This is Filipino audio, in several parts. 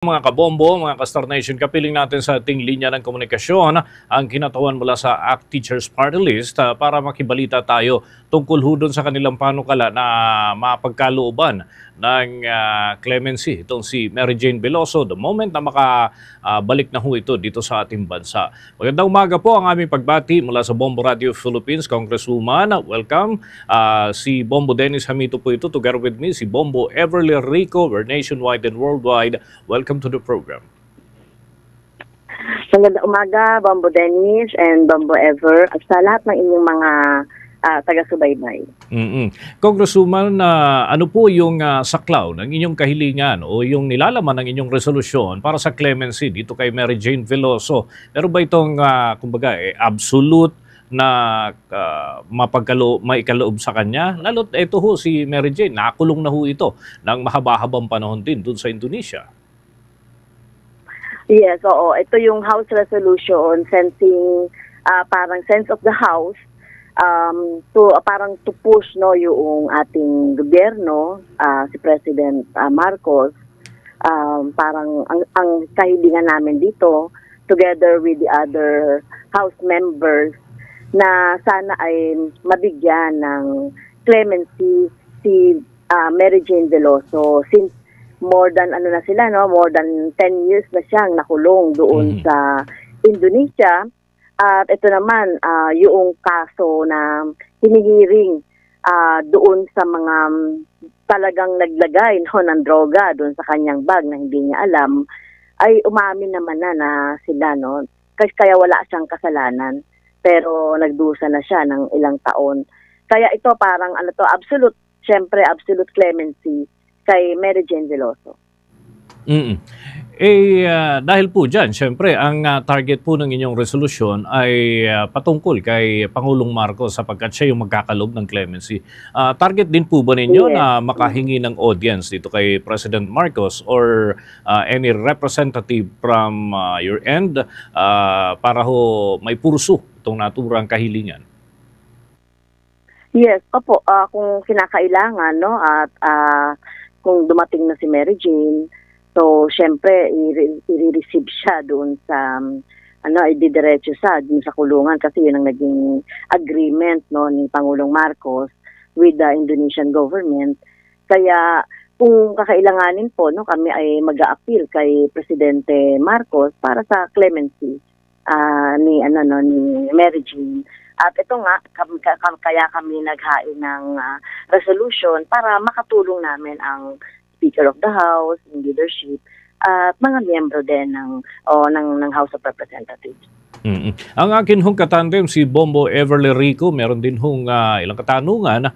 Mga kabombo, mga ka-Star Nation, kapiling natin sa ating linya ng komunikasyon ang kinatawan mula sa ACT Teachers Party List para makibalita tayo tungkol ho doon sa kanilang panukala na mapagkalooban ng clemency. Itong si Mary Jane Veloso, the moment na makabalik na ho ito dito sa ating bansa. Magandang umaga po ang aming pagbati mula sa Bombo Radio Philippines, Congresswoman. Welcome. Si Bombo Dennis Hamito po ito, together with me, si Bombo Everly Rico. We're nationwide and worldwide. Welcome to the program. Magandang umaga, Bombo Dennis and Bombo Ever at sa lahat ng inyong mga taga-subaybay. Congresswoman, ano po yung saklaw ng inyong kahilingan o yung nilalaman ng inyong resolusyon para sa clemency dito kay Mary Jane Veloso? Pero ba itong, kumbaga, absolute na maikaloob sa kanya? Lalo't ito ho si Mary Jane, nakulong na ho ito ng mahaba-habang panahon din doon sa Indonesia. Yes, oo. Ito yung House Resolution sensing parang sense of the House parang to push no yung ating gobyerno, si President Marcos, parang ang kahilingan namin dito together with the other House members na sana ay mabigyan ng clemency si Mary Jane Veloso since more than more than 10 years na siyang nakulong doon sa Indonesia. At ito naman yung kaso na hinihiring doon sa mga talagang naglagay ng droga doon sa kanyang bag na hindi niya alam, ay umamin naman na sila kaya wala siyang kasalanan pero nagdusa na siya ng ilang taon. Kaya ito parang absolute clemency kay Mary Jane Veloso. Dahil po dyan, syempre, ang target po ng inyong resolusyon ay patungkol kay Pangulong Marcos sapagkat siya yung magkakalob ng clemency. Target din po ba ninyo na makahingi ng audience dito kay President Marcos or any representative from your end para ho may pursu itong naturang kahilingan? Yes, opo, kung kinakailangan at kung dumating na si Mary Jane, so syempre i-receive siya doon sa ididiretso sa kulungan kasi yun ang naging agreement ni Pangulong Marcos with the Indonesian government. Kaya kung kakailanganin po kami ay mag-a-appeal kay Presidente Marcos para sa clemency ni Mary Jane. At ito nga, kaya kami naghain ng resolution para makatulong namin ang Speaker of the House, ng leadership, at mga miyembro din ng House of Representatives. Ang akin hong katandem, si Bombo Everly Rico, meron din hong ilang katanungan.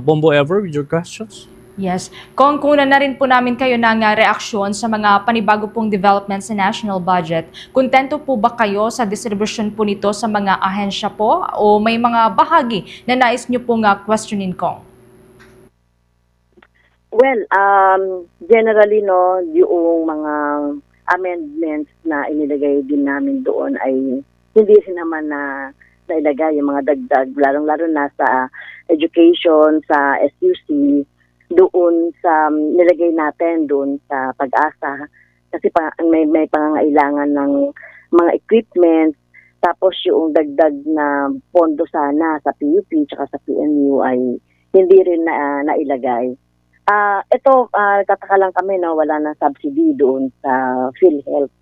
Bombo Ever, with your questions? Yes. Kung kunan na rin po namin kayo ng reaksyon sa mga panibago pong development sa national budget, kontento po ba kayo sa distribution po nito sa mga ahensya po o may mga bahagi na nais nyo pong questionin ko? Well, generally yung mga amendments na inilagay din namin doon ay hindi rin naman na nailagay yung mga dagdag, lalong-lalo na sa education, sa SUC, doon sa nilagay natin doon sa Pag-asa kasi may pangangailangan ng mga equipment, tapos yung dagdag na pondo sana sa PUP tsaka sa PNU ay hindi rin nailagay. Ito, tataka lang kami wala na subsidy doon sa PhilHealth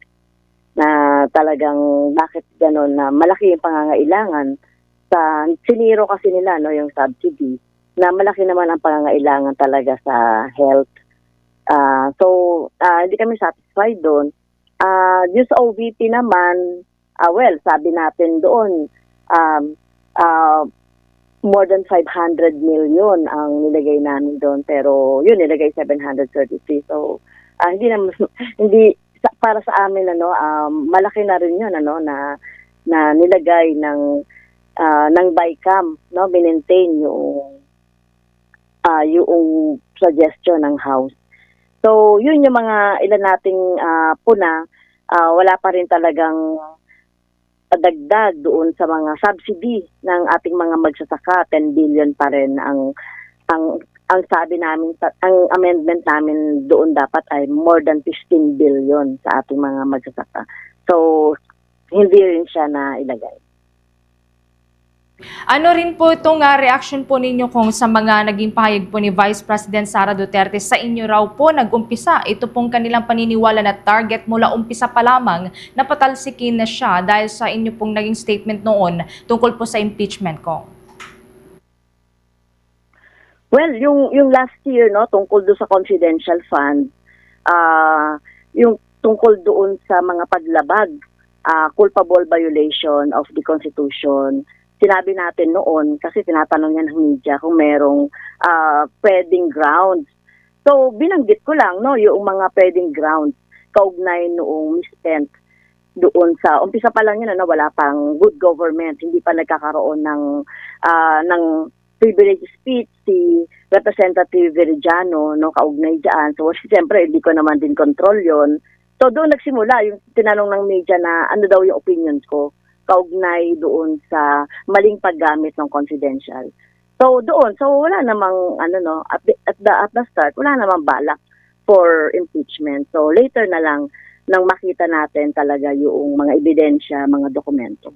na talagang bakit gano'n na malaki yung pangangailangan sa siniro kasi nila yung subsidy na malaki naman ang pangangailangan talaga sa health. So, hindi kami satisfied doon. Yung sa OVP naman, well, sabi natin doon, more than 500 million ang nilagay namin doon. Pero yun, nilagay 733. So, hindi para sa amin, malaki na rin yun, na nilagay ng BICAM, binentain yung suggestion ng House. So, yun yung mga ilan nating puna, wala pa rin talagang dagdag doon sa mga subsidy ng ating mga magsasaka. 10 billion pa rin ang ang sabi namin, ang amendment namin doon dapat ay more than 15 billion sa ating mga magsasaka. So, hindi rin siya na ilagay. Ano rin po itong reaction po ninyo kung sa mga naging pahayag po ni Vice President Sara Duterte sa inyo raw po nag-umpisa ito pong kanilang paniniwala na target mula umpisa pa lamang na patalsikin na siya dahil sa inyo pong naging statement noon tungkol po sa impeachment ko? Well, yung last year, no, tungkol doon sa confidential fund, yung tungkol doon sa mga paglabag, culpable violation of the Constitution, sinabi natin noon, kasi tinatanong yan ng media kung merong pwedeng grounds. So, binanggit ko lang, no, yung mga pwedeng grounds, kaugnay noong misspent doon sa, umpisa pa lang yun, ano, wala pang good government, hindi pa nagkakaroon ng privilege speech si Representative Veridiano, no, kaugnay dyan. So, siyempre, hindi ko naman din control yon. So, doon nagsimula yung tinanong ng media na ano daw yung opinions ko kaugnay doon sa maling paggamit ng confidential. So doon, so wala namang at the start, wala namang balak for impeachment. So later na lang nang makita natin talaga yung mga ebidensya, mga dokumento.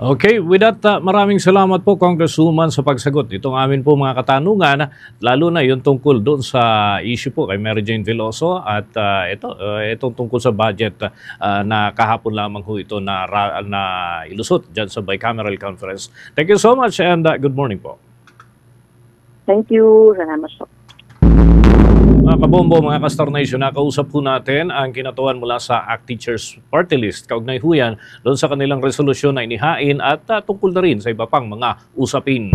Okay, with that, maraming salamat po Congresswoman sa pagsagot. Itong amin po mga katanungan, lalo na yung tungkol doon sa issue po kay Mary Jane Veloso at itong tungkol sa budget na kahapon lamang ho ito na ilusot dyan sa bicameral conference. Thank you so much and good morning po. Thank you. Salamat po. Mga kabombo, mga Kastar Nation, nakausap po natin ang kinatuan mula sa ACT Teachers Party List. Kaugnay ho yan doon sa kanilang resolusyon na inihain at tungkol na rin sa iba pang mga usapin.